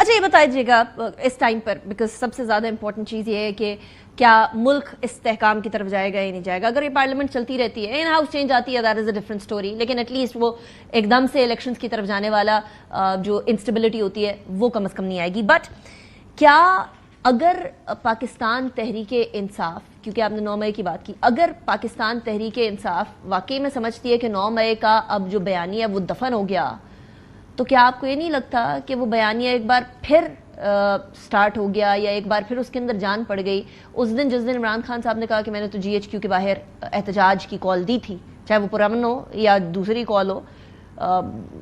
اچھا یہ بتائیے گا اس ٹائم پر، بیکاز سب سے زیادہ امپورٹنٹ چیز یہ ہے کہ کیا ملک استحکام کی طرف جائے گا یا نہیں جائے گا. اگر یہ پارلیمنٹ چلتی رہتی ہے، ان ہاؤس چینج آتی ہے، that is a different story, لیکن ایٹ لیسٹ وہ ایک دم سے الیکشنز کی طرف جانے والا جو انسٹیبلٹی ہوتی ہے وہ کم از کم نہیں آئے گی. بٹ کیا اگر پاکستان تحریک انصاف، کیونکہ آپ نے 9 مئی کی بات کی، اگر پاکستان تحریک انصاف واقعی میں سمجھتی ہے کہ 9 مئی کا اب جو بیانیہ وہ دفن ہو گیا، تو کیا آپ کو یہ نہیں لگتا کہ وہ بیانیہ ایک بار پھر سٹارٹ ہو گیا، یا ایک بار پھر اس کے اندر جان پڑ گئی؟ اس دن جس دن عمران خان صاحب نے کہا کہ میں نے تو جی ایچ کیو کے باہر احتجاج کی کال دی تھی، چاہے وہ پرامن ہو یا دوسری کال ہو،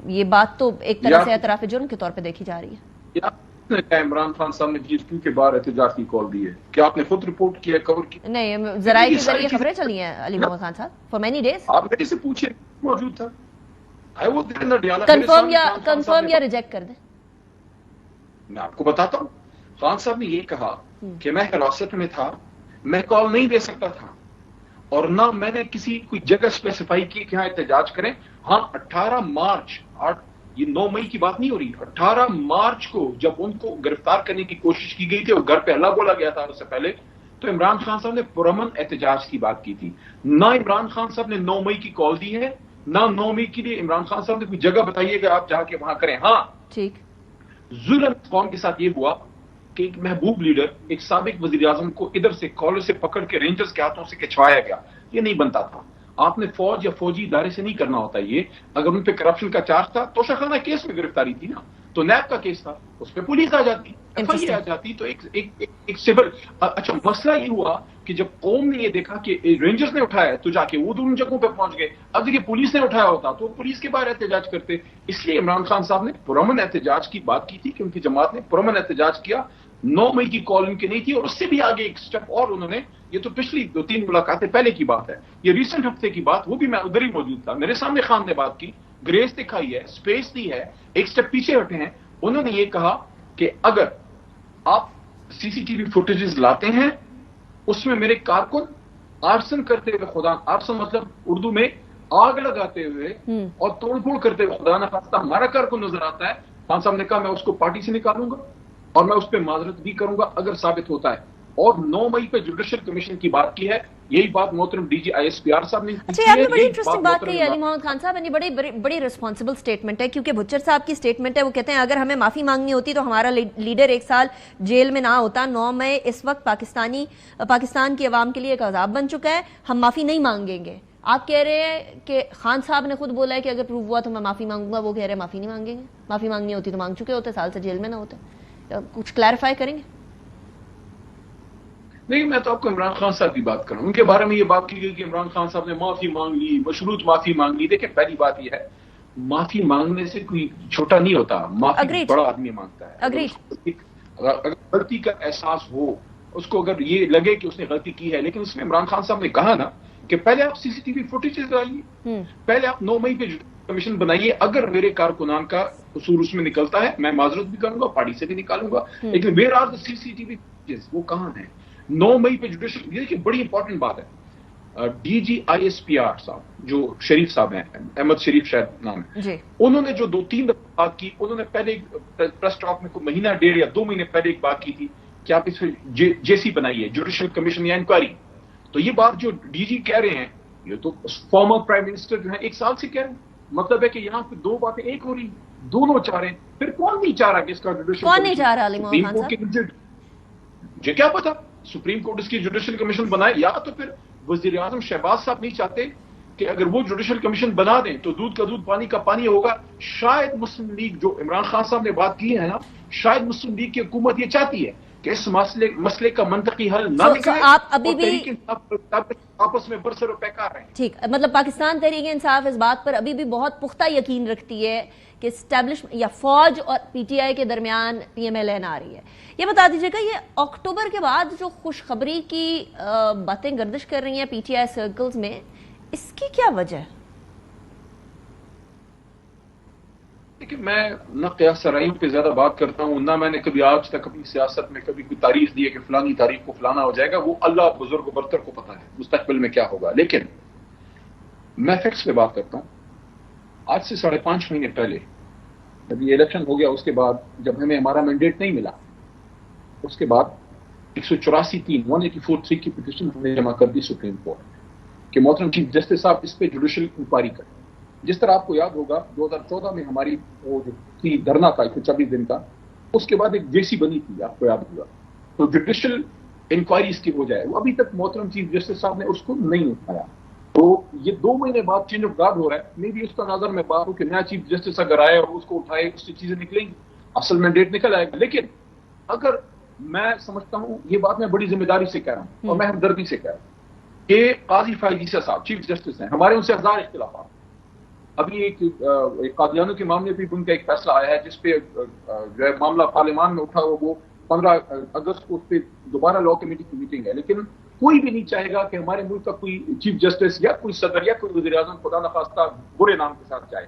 یہ بات تو ایک طرح سے اعتراف جرم کے طور پہ دیکھی جا رہی ہے. عمران خان صاحب نے جی ایچ کیو کے باہر احتجاج کی کال دی ہے، کیا آپ نے خود رپورٹ کیا، کور کی؟ نہیں، ذرائع کے ذریعے خبریں چلی ہیں علی محمد خان صاحب فار مینی ڈیز. آپ میرے سے پوچھیں، موجود تھا. کنفرم یا ریجیکٹ کر دیں. میں آپ کو بتاتا ہوں، خان صاحب نے یہ کہا کہ میں حراست میں تھا، میں کال نہیں دے سکتا تھا، اور نہ میں نے کسی کوئی جگہ اسپیسیفائی کی کہ ہاں احتجاج کریں. ہاں 18 مارچ، یہ 9 مئی کی بات نہیں ہو رہی، 18 مارچ کو جب ان کو گرفتار کرنے کی کوشش کی گئی تھی اور گھر پہ حملہ بولا گیا تھا اس سے پہلے، تو عمران خان صاحب نے پرامن احتجاج کی بات کی تھی. نہ عمران خان صاحب نے 9 مئی کی کال دی ہے، نہ 9 مئی کے لیے عمران خان صاحب نے کوئی جگہ بتائیے گا آپ جا کے وہاں کریں. ہاں ٹھیک، ظلم قوم کے ساتھ یہ ہوا کہ ایک محبوب لیڈر، ایک سابق وزیر اعظم کو ادھر سے کالر سے پکڑ کے رینجرز کے ہاتھوں سے کھچوایا گیا. یہ نہیں بنتا تھا. آپ نے فوج یا فوجی ادارے سے نہیں کرنا ہوتا. یہ اگر ان پہ کرپشن کا چارج تھا، توشہ خانہ کیس میں گرفتاری تھی نا، تو نیب کا کیس تھا، اس پہ پولیس آ جاتی، ایف آئی اے آ جاتی، تو ایک سول. اچھا مسئلہ یہ ہوا کہ جب قوم نے یہ دیکھا کہ رینجرز نے اٹھایا تو جا کے وہ ان جگہوں پہ پہنچ گئے. اب دیکھیے پولیس نے اٹھایا ہوتا تو پولیس کے باہر احتجاج کرتے. اس لیے عمران خان صاحب نے پرامن احتجاج کی بات کی تھی کہ ان کی جماعت نے پرامن احتجاج کیا. 9 مئی کی کال ان کی نہیں تھی، اور اس سے بھی آگے ایک سٹیپ اور انہوں نے، یہ تو پچھلی 2-3 ملاقاتیں پہلے کی بات ہے، یہ ریسنٹ ہفتے کی بات، وہ بھی میں ادھر ہی موجود تھا، میرے سامنے خان نے بات کی، گریس دکھائی ہے، سپیس دی ہے، ایک سٹیپ پیچھے ہٹے ہیں. انہوں نے یہ کہا کہ اگر آپ سی سی ٹی وی فوٹیجز لاتے ہیں، اس میں میرے کارکن آرسن کرتے ہوئے، خدا آرسن مطلب اردو میں آگ لگاتے ہوئے اور توڑ پھوڑ کرتے ہوئے خدا نخواستہ ہمارا کارکن نظر آتا ہے. خان صاحب نے کہا میں اس کو پارٹی سے نکالوں گا اور میں اس پہ معذرت بھی کروں گا اگر ثابت ہوتا ہے. اور 9 مئی پہ جوڈیشل کمیشن کی بات کی ہے. یہی بات محترم D G I S P R صاحب نے کی ہے. اچھا، آپ نے بڑی انٹرسٹنگ بات کہی ہے علی محمد خان صاحب، یہ بڑی رسپانسبل سٹیٹمنٹ ہے، کیونکہ بچر صاحب کی سٹیٹمنٹ ہے. وہ کہتے ہیں اگر ہمیں معافی مانگنی ہوتی تو ہمارا لیڈر 1 سال جیل میں نہ ہوتا. 9 مئی اس وقت پاکستان کی عوام کے لیے ایک عذاب بن چکا ہے، ہم معافی نہیں مانگیں گے. آپ کہہ رہے ہیں کہ خان صاحب نے خود بولا ہے کہ اگر پروف ہوا تو میں معافی مانگوں گا، وہ کہہ رہے ہیں معافی نہیں مانگیں گے. معافی مانگنی ہوتی تو مانگ چکے ہوتے، سال سے جیل میں نہ ہوتے. کچھ کلیریفائی کریں گے؟ نہیں، میں تو آپ کو عمران خان صاحب کی بات کروں. ان کے بارے میں یہ بات کی گئی کہ عمران خان صاحب نے معافی مانگ لی، مشروط معافی مانگ لی. دیکھیں پہلی بات یہ ہے، معافی مانگنے سے کوئی چھوٹا نہیں ہوتا، معافی بڑا آدمی مانگتا ہے. اگر غلطی کا احساس ہو، اس کو اگر یہ لگے کہ اس نے غلطی کی ہے، لیکن اس میں عمران خان صاحب نے کہا نا کہ پہلے آپ سی سی ٹی وی فوٹیجز لائیے، پہلے آپ 9 مئی پہ کمیشن بنائیے. اگر میرے کارکنان کا قصور اس میں نکلتا ہے، میں معذرت بھی کروں گا، پارٹی سے بھی نکالوں گا، لیکن where are the C C T V footages, وہ کہاں ہیں؟ 9 مئی پہ جوڈیشل، یہ بڑی امپورٹنٹ بات ہے. D G I S P R صاحب جو شریف صاحب ہیں، احمد شریف شاید نام ہے، انہوں نے جو 2-3 دفعہ بات کی، انہوں نے پہلے پریس ٹاک میں کوئی مہینہ 1.5 یا 2 مہینے پہلے ایک بات کی تھی کہ آپ اس پہ جے سی بنائیے، جوڈیشل کمیشن یا انکوائری. تو یہ بات جو ڈی جی کہہ رہے ہیں، یہ تو فارمر پرائم منسٹر جو ہے 1 سال سے کہہ رہے ہیں. مطلب ہے کہ یہاں پہ 2 باتیں ایک ہو رہی، دونوں چاہ رہے ہیں. پھر کون نہیں چاہ رہا کہ اس کا جوڈیشل، کون نہیں چاہ رہا علی محمد خان صاحب؟ مجھے کیا پتا، سپریم کورٹ اس کی جوڈیشل کمیشن بنائے، یا تو پھر وزیر اعظم شہباز صاحب نہیں چاہتے کہ اگر وہ جوڈیشل کمیشن بنا دیں تو دودھ کا دودھ پانی کا پانی ہوگا. شاید مسلم لیگ، جو عمران خان صاحب نے بات کی ہے نا، شاید مسلم لیگ کی حکومت یہ چاہتی ہے کہ اس مسئلے کا منطقی حل نہ نکلے، آپ ابھی بھی آپس میں برسر و پیکار رہیں. ٹھیک، مطلب پاکستان تحریک انصاف اس بات پر ابھی بھی بہت پختہ یقین رکھتی ہے کہ اسٹیبلشمنٹ یا فوج اور پی ٹی آئی کے درمیان پی ایم ایل این آ رہی ہے. یہ بتا دیجیے گا، یہ اکتوبر کے بعد جو خوشخبری کی باتیں گردش کر رہی ہیں پی ٹی آئی سرکلز میں، اس کی کیا وجہ ہے؟ کہ میں نہ قیاس سرائیوں پہ زیادہ بات کرتا ہوں، نہ میں نے کبھی آج تک اپنی سیاست میں کبھی کوئی تاریخ دی ہے کہ فلانی تاریخ کو فلانا ہو جائے گا. وہ اللہ بزرگ و برتر کو پتا ہے مستقبل میں کیا ہوگا. لیکن میں فیکٹس پہ بات کرتا ہوں. آج سے 5.5 مہینے پہلے جب یہ الیکشن ہو گیا اس کے بعد جب ہمیں ہمارا مینڈیٹ نہیں ملا، اس کے بعد 184(3) کی پٹیشن ہم نے جمع کر دی سپریم کورٹ کہ محترم چیف جسٹس صاحب اس پہ جوڈیشل انکوائری کریں۔ جس طرح آپ کو یاد ہوگا 2014 میں ہماری وہ جو تھی دھرنا تھا 126 دن کا، اس کے بعد ایک جیسی بنی تھی، آپ کو یاد ہوگا، تو جوڈیشل انکوائری اس کی ہو جائے، وہ ابھی تک محترم چیف جسٹس صاحب نے اس کو نہیں اٹھایا۔ تو یہ 2 مہینے بعد چینج آف گارڈ ہو رہا ہے، میں بھی اس کا نظر میں بات ہوں کہ نیا چیف جسٹس اگر آئے اور اس کو اٹھائے اس سے چیزیں نکلیں گی، اصل مینڈیٹ نکل آئے گا۔ لیکن اگر میں سمجھتا ہوں یہ بات میں بڑی ذمہ داری سے کہہ رہا ہوں اور میں ہمدردی سے کہہ رہا ہوں کہ قاضی فائز عیسیٰ صاحب چیف جسٹس ہیں، ہمارے ان سے ہزار اختلافات۔ ابھی ایک قادیانوں کے معاملے پہ ان کا ایک فیصلہ آیا ہے جس پہ جو ہے معاملہ پارلیمان میں اٹھا، وہ 15 اگست کو اس پہ دوبارہ لاء کمیٹی کی میٹنگ ہے، لیکن کوئی بھی نہیں چاہے گا کہ ہمارے ملک کا کوئی چیف جسٹس یا کوئی صدر یا کوئی وزیر اعظم خدا نخواستہ برے نام کے ساتھ جائے۔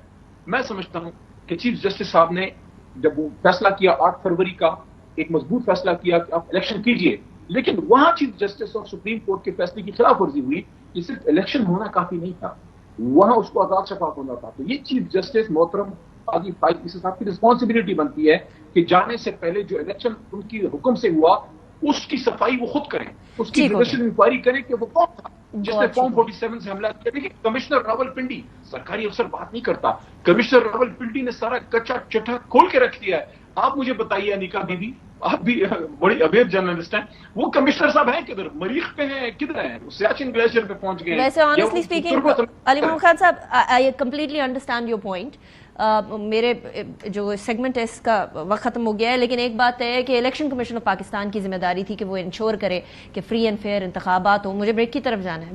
میں سمجھتا ہوں کہ چیف جسٹس صاحب نے جب وہ فیصلہ کیا 8 فروری کا، ایک مضبوط فیصلہ کیا کہ آپ الیکشن کیجئے، لیکن وہاں چیف جسٹس اور سپریم کورٹ کے فیصلے کی خلاف ورزی ہوئی کہ صرف الیکشن ہونا کافی نہیں تھا، وہاں اس کو آزاد شفاف ہونا تھا۔ تو یہ چیف جسٹس محترم قاضی فائز عیسیٰ صاحب کی رسپانسبلٹی بنتی ہے کہ جانے سے پہلے جو الیکشن ان کی حکم سے ہوا اس کی صفائی وہ خود کریں، اس کی جوڈیشل انکوائری کریں کہ وہ کون تھا جس نے فارم 47 سے حملہ کیا۔ دیکھیں کمشنر راول پنڈی، سرکاری افسر بات نہیں کرتا، کمشنر راول پنڈی نے سارا کچا چٹا کھول کے رکھ دیا ہے۔ آپ مجھے بتائیے انیکا بی بی، آپ بھی بڑی ابیر جرنلسٹ ہیں، وہ کمشنر صاحب ہیں کدھر؟ مریخ پہ ہیں کدھر ہیں؟ سیاچن گلیشیئر پہ پہنچ گئے ہیں۔ ویسے آنیسٹلی اسپیکنگ علی محمد خان صاحب، I completely understand your point. میرے جو سیگمنٹ ہے اس کا وقت ختم ہو گیا ہے، لیکن ایک بات ہے کہ الیکشن کمیشن آف پاکستان کی ذمہ داری تھی کہ وہ انشور کرے کہ فری اینڈ فیئر انتخابات ہوں۔ مجھے بریک کی طرف جانا ہے۔